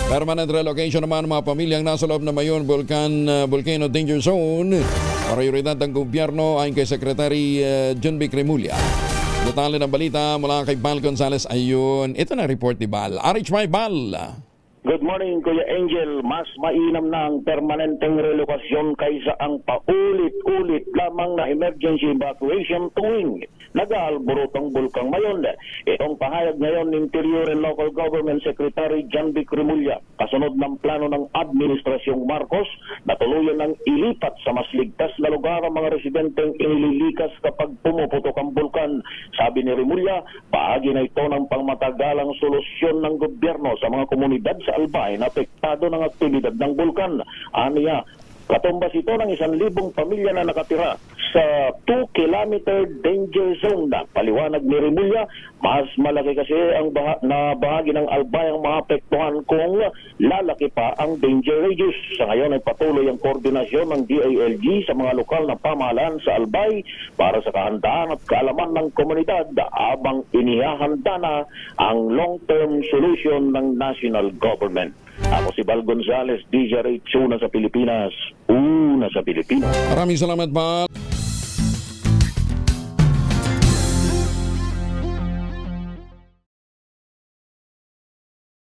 Permanent relocation naman ng mga pamilyang nasa loob ng Mayon Volcano Danger Zone. Prioridad ng gobyerno ayon kay Secretary John B. Cremulya. Detalye ng balita mula kay Bal Gonzales. Ayun, ito na report ni Bal. RH5 Bal. Good morning, Kuya Angel. Mas mainam na ang permanenteng relokasyon kaysa ang paulit-ulit lamang na emergency evacuation tuwing nag-aalborot ang Bulkang Mayon. Itong pahayag ngayon ng Interior and Local Government Secretary John B. Cremulya kasunod ng plano ng Administrasyong Marcos na tuluyan ng ilipat sa mas ligtas na lugar ang mga residenteng inililikas kapag pumuputok ang bulkan. Sabi ni Cremulya, bahagi na ito ng pangmatagalang solusyon ng gobyerno sa mga komunidad sa Albay na apektado ng aktibidad ng bulkan. Aniya, katumbas ito ng 1,000 pamilya na nakatira sa 2-kilometer danger zone na. Paliwanag ni Cremulya, mas malaki kasi ang bahagi ng Albay ang maapektuhan kung lalaki pa ang danger radius. Sa ngayon ay patuloy ang koordinasyon ng DILG sa mga lokal na pamahalaan sa Albay para sa kahandaan at kaalaman ng komunidad habang inihahanda na ang long-term solution ng national government. Ako si Bal Gonzales, DJRH, una sa Pilipinas, una sa Pilipinas. Maraming salamat, Bal.